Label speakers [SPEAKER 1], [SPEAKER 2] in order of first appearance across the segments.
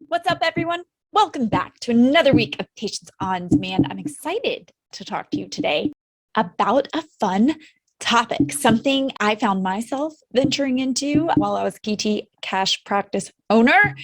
[SPEAKER 1] What's up, everyone? Welcome back to another week of Patients on Demand. I'm excited to talk to you today about a fun topic, something I found myself venturing into while I was PT cash practice owner,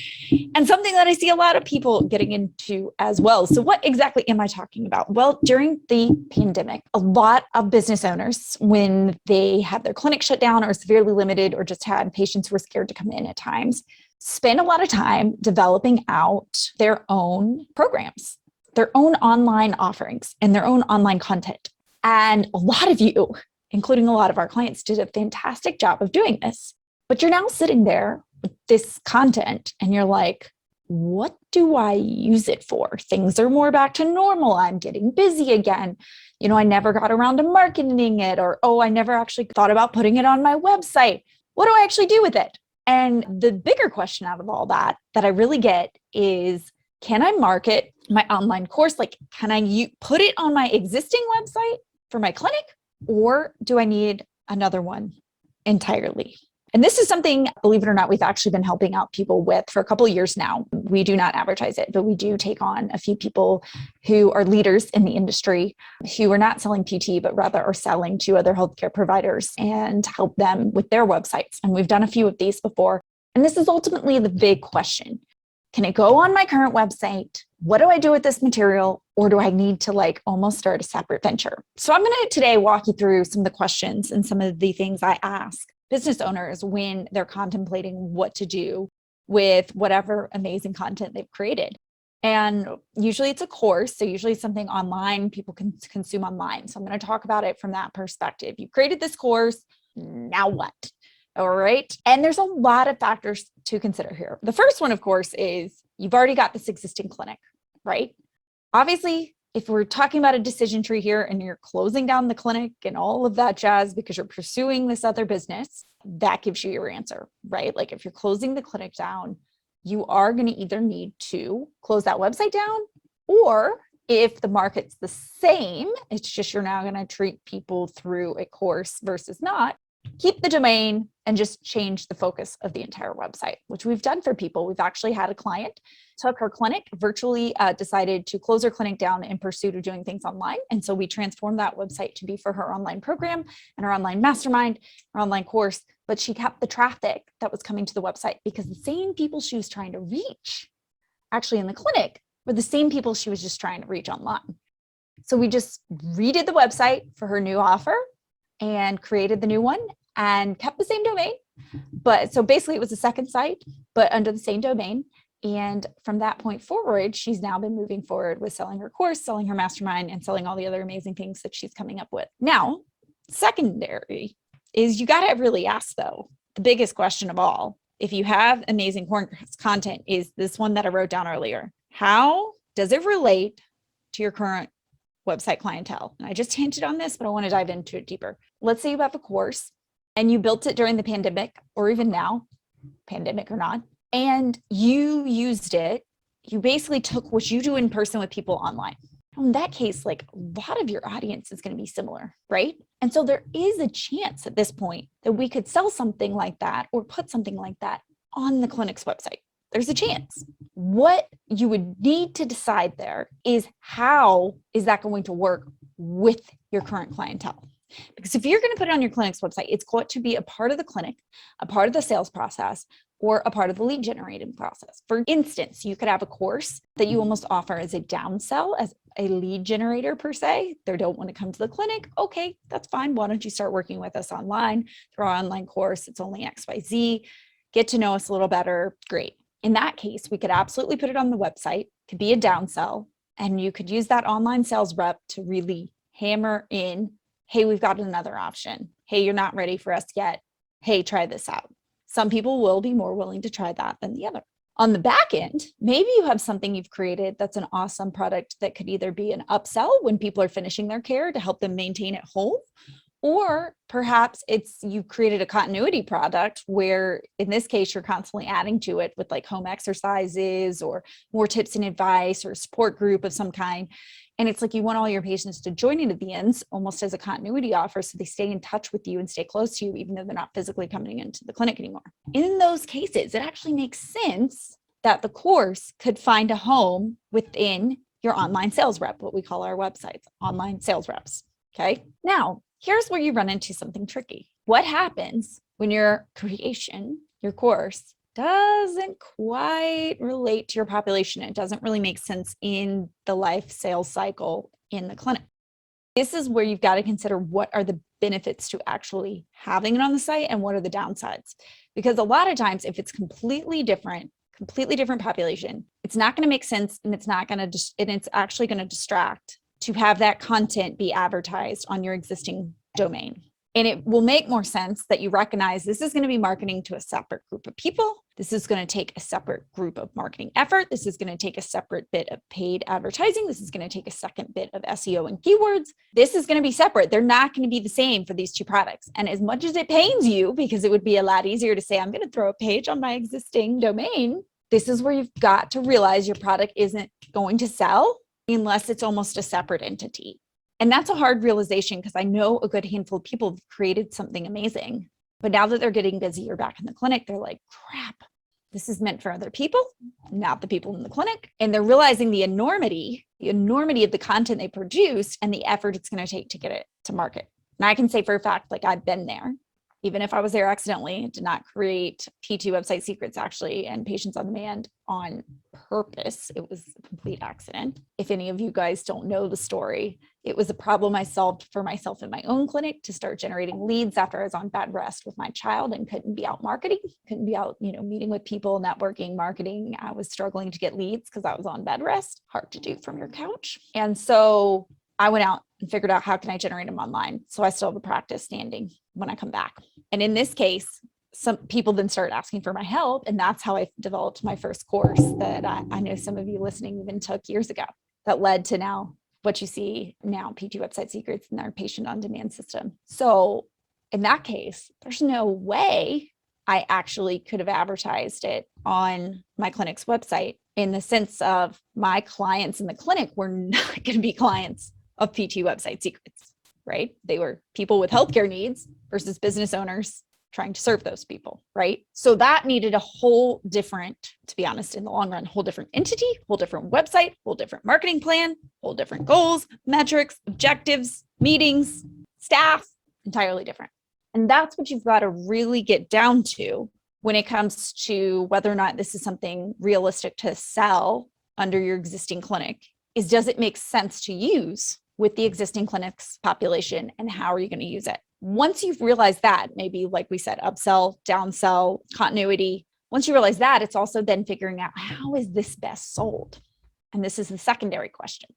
[SPEAKER 1] and something that I see a lot of people getting into as well. So what exactly am I talking about? Well, during the pandemic, a lot of business owners, when they had their clinic shut down or severely limited or just had patients who were scared to come in at times, spend a lot of time developing out their own programs, their own online offerings, and their own online content. And a lot of you, including a lot of our clients, did a fantastic job of doing this. But you're now sitting there with this content and you're like, what do I use it for? Things are more back to normal. I'm getting busy again. I never got around to marketing it, or, I never actually thought about putting it on my website. What do I actually do with it? And the bigger question out of all that I really get is, can I market my online course? Like, can I put it on my existing website for my clinic, or do I need another one entirely? And this is something, believe it or not, we've actually been helping out people with for a couple of years now. We do not advertise it, but we do take on a few people who are leaders in the industry who are not selling PT, but rather are selling to other healthcare providers and help them with their websites. And we've done a few of these before. And this is ultimately the big question. Can it go on my current website? What do I do with this material? Or do I need to almost start a separate venture? So I'm going to today walk you through some of the questions and some of the things I ask business owners when they're contemplating what to do with whatever amazing content they've created. And usually it's a course. So usually something online people can consume online. So I'm going to talk about it from that perspective. You created this course. Now what? All right. And there's a lot of factors to consider here. The first one, of course, is you've already got this existing clinic, right? Obviously, if we're talking about a decision tree here and you're closing down the clinic and all of that jazz because you're pursuing this other business, that gives you your answer, right? Like if you're closing the clinic down, you are going to either need to close that website down, or if the market's the same, it's just you're now going to treat people through a course versus not, keep the domain and just change the focus of the entire website, which we've done for people. We've actually had a client took her clinic, virtually decided to close her clinic down in pursuit of doing things online. And so we transformed that website to be for her online program and her online mastermind, her online course, but she kept the traffic that was coming to the website because the same people she was trying to reach actually in the clinic were the same people she was just trying to reach online. So we just redid the website for her new offer and created the new one and kept the same domain. But so basically it was a second site, but under the same domain. And from that point forward, she's now been moving forward with selling her course, selling her mastermind, and selling all the other amazing things that she's coming up with. Now, secondary is you got to really ask, though, the biggest question of all, if you have amazing content, is this one that I wrote down earlier. How does it relate to your current website clientele? And I just hinted on this, but I want to dive into it deeper. Let's say you have a course and you built it during the pandemic, or even now, pandemic or not, and you used it. You basically took what you do in person with people online. In that case, a lot of your audience is going to be similar, right? And so there is a chance at this point that we could sell something like that or put something like that on the clinic's website. There's a chance. What you would need to decide there is, how is that going to work with your current clientele? Because if you're going to put it on your clinic's website, it's got to be a part of the clinic, a part of the sales process, or a part of the lead generating process. For instance, you could have a course that you almost offer as a downsell, as a lead generator per se. They don't want to come to the clinic. Okay, that's fine. Why don't you start working with us online through our online course? It's only XYZ. Get to know us a little better. Great. In that case, we could absolutely put it on the website. It could be a downsell, and you could use that online sales rep to really hammer in, hey, we've got another option. Hey, you're not ready for us yet. Hey, try this out. Some people will be more willing to try that than the other. On the back end, maybe you have something you've created that's an awesome product that could either be an upsell when people are finishing their care to help them maintain at home, or perhaps it's you created a continuity product where, in this case, you're constantly adding to it with home exercises or more tips and advice or a support group of some kind. And it's you want all your patients to join into the ends almost as a continuity offer, so they stay in touch with you and stay close to you, even though they're not physically coming into the clinic anymore. In those cases, it actually makes sense that the course could find a home within your online sales rep, what we call our websites, online sales reps. Okay. Now, here's where you run into something tricky. What happens when your creation, your course, doesn't quite relate to your population? It doesn't really make sense in the life sales cycle in the clinic. This is where you've got to consider what are the benefits to actually having it on the site and what are the downsides. Because a lot of times, if it's completely different population, it's not going to make sense, and it's actually going to distract to have that content be advertised on your existing domain. And it will make more sense that you recognize this is going to be marketing to a separate group of people. This is going to take a separate group of marketing effort. This is going to take a separate bit of paid advertising. This is going to take a second bit of SEO and keywords. This is going to be separate. They're not going to be the same for these two products. And as much as it pains you, because it would be a lot easier to say, I'm going to throw a page on my existing domain, this is where you've got to realize your product isn't going to sell unless it's almost a separate entity. And that's a hard realization, because I know a good handful of people have created something amazing, but now that they're getting busier back in the clinic, they're like, crap, this is meant for other people, not the people in the clinic. And they're realizing the enormity of the content they produced and the effort it's going to take to get it to market. And I can say for a fact, like, I've been there. Even if I was there accidentally, did not create P2 website secrets actually and patients on demand on purpose. It was a complete accident. If any of you guys don't know the story, it was a problem I solved for myself in my own clinic to start generating leads after I was on bed rest with my child and couldn't be out marketing, couldn't be out, meeting with people, networking, marketing. I was struggling to get leads because I was on bed rest. Hard to do from your couch. And so I went out and figured out, how can I generate them online? So I still have a practice standing when I come back. And in this case, some people then started asking for my help. And that's how I developed my first course that I know some of you listening even took years ago, that led to now what you see now, P2 website secrets and our patient on demand system. So in that case, there's no way I actually could have advertised it on my clinic's website, in the sense of my clients in the clinic were not going to be clients of P2 website secrets, right? They were people with healthcare needs versus business owners trying to serve those people, right? So that needed a whole different, to be honest, in the long run, whole different entity, whole different website, whole different marketing plan, whole different goals, metrics, objectives, meetings, staff, entirely different. And that's what you've got to really get down to when it comes to whether or not this is something realistic to sell under your existing clinic, is, does it make sense to use with the existing clinic's population, and how are you going to use it? Once you've realized that, maybe like we said, upsell, downsell, continuity, once you realize that, it's also then figuring out, how is this best sold? And this is the secondary question.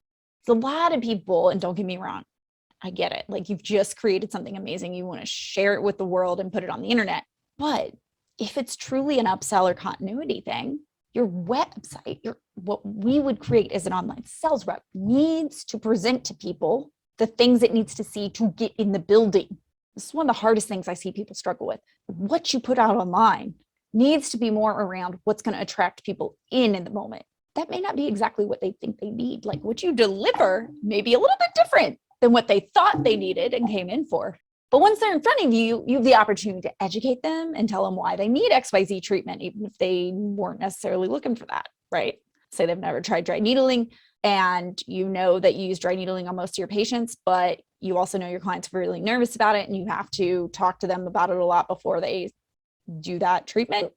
[SPEAKER 1] So a lot of people, and don't get me wrong, I get it. Like, you've just created something amazing. You want to share it with the world and put it on the internet. But if it's truly an upsell or continuity thing, your website, what we would create as an online sales rep, needs to present to people the things it needs to see to get in the building. This is one of the hardest things I see people struggle with. What you put out online needs to be more around what's going to attract people in the moment. That may not be exactly what they think they need. Like, what you deliver may be a little bit different than what they thought they needed and came in for. But once they're in front of you, you have the opportunity to educate them and tell them why they need XYZ treatment, even if they weren't necessarily looking for that, right? Say they've never tried dry needling, and you know that you use dry needling on most of your patients, but you also know your clients are really nervous about it, and you have to talk to them about it a lot before they do that treatment.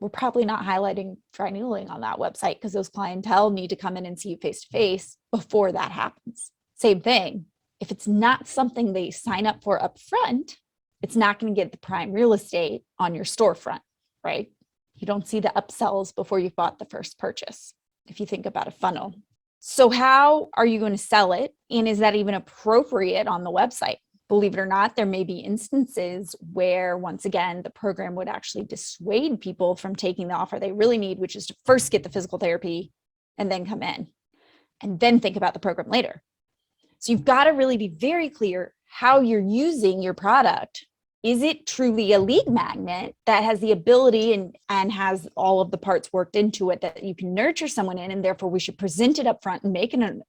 [SPEAKER 1] We're probably not highlighting dry needling on that website, because those clientele need to come in and see you face to face before that happens. Same thing. If it's not something they sign up for upfront, it's not going to get the prime real estate on your storefront, right? You don't see the upsells before you've bought the first purchase, if you think about a funnel. So how are you going to sell it? And is that even appropriate on the website? Believe it or not, there may be instances where, once again, the program would actually dissuade people from taking the offer they really need, which is to first get the physical therapy and then come in and then think about the program later. So you've got to really be very clear how you're using your product. Is it truly a lead magnet that has the ability and has all of the parts worked into it that you can nurture someone in, and therefore we should present it up front and make an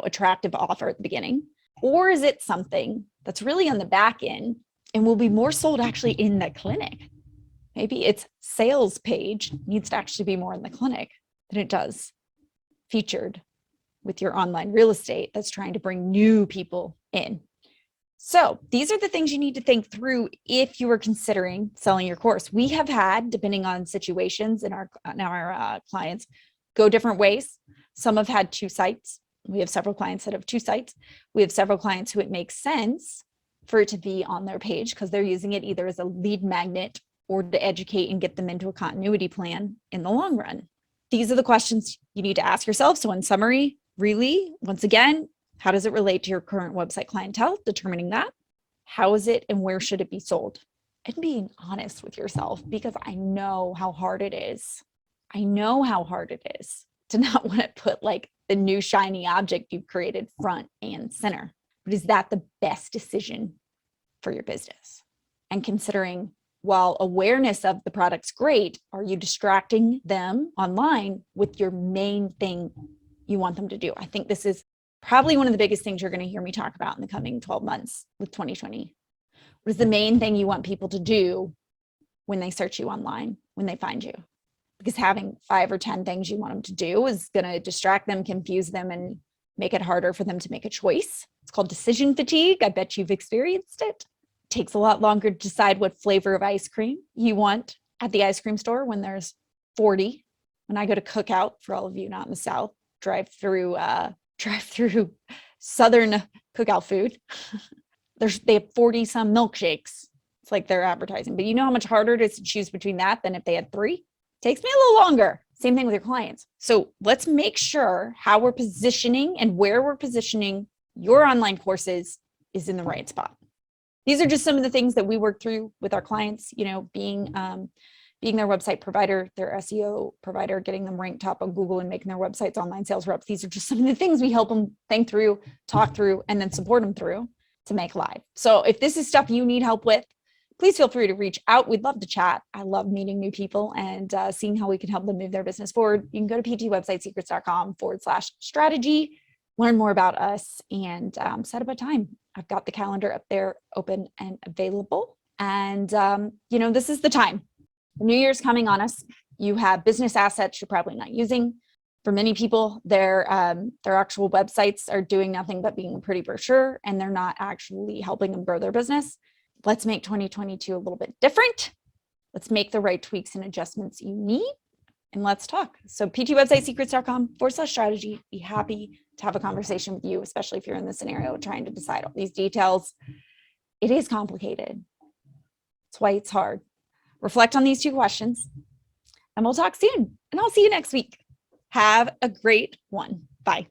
[SPEAKER 1] attractive offer at the beginning? Or is it something that's really on the back end and will be more sold actually in the clinic? Maybe its sales page needs to actually be more in the clinic than it does featured with your online real estate that's trying to bring new people in. So these are the things you need to think through if you are considering selling your course. We have had, depending on situations in our clients, go different ways. Some have had 2 sites. We have several clients that have 2 sites. We have several clients who it makes sense for it to be on their page because they're using it either as a lead magnet or to educate and get them into a continuity plan in the long run. These are the questions you need to ask yourself. So in summary, really, once again, how does it relate to your current website clientele? Determining that. How is it and where should it be sold? And being honest with yourself, because I know how hard it is. I know how hard it is to not want to put like the new shiny object you've created front and center. But is that the best decision for your business? And considering, while awareness of the product's great, are you distracting them online with your main thing you want them to do? I think this is probably one of the biggest things you're going to hear me talk about in the coming 12 months with 2020. What is the main thing you want people to do when they search you online, when they find you? Because having 5 or 10 things you want them to do is going to distract them, confuse them, and make it harder for them to make a choice. It's called decision fatigue. I bet you've experienced it. It takes a lot longer to decide what flavor of ice cream you want at the ice cream store when there's 40. When I go to Cookout, for all of you not in the South, drive through Southern Cookout food, they have 40 some milkshakes. It's like they're advertising, but you know how much harder it is to choose between that than if they had 3? Takes me a little longer. Same thing with your clients. So let's make sure how we're positioning and where we're positioning your online courses is in the right spot. These are just some of the things that we work through with our clients, being their website provider, their SEO provider, getting them ranked top on Google and making their websites online sales reps. These are just some of the things we help them think through, talk through, and then support them through to make live. So if this is stuff you need help with, please feel free to reach out. We'd love to chat. I love meeting new people and seeing how we can help them move their business forward. You can go to ptwebsitesecrets.com/strategy, learn more about us, and set up a time. I've got the calendar up there open and available. And, this is the time. The new year's coming on us. You have business assets you're probably not using. For many people, their actual websites are doing nothing but being a pretty brochure, and they're not actually helping them grow their business. Let's make 2022 a little bit different. Let's make the right tweaks and adjustments you need, and let's talk. So ptwebsitesecrets.com/strategy. Be happy to have a conversation with you, especially if you're in this scenario trying to decide all these details. It is complicated. That's why it's hard. Reflect on these 2 questions, and we'll talk soon. And I'll see you next week. Have a great one. Bye.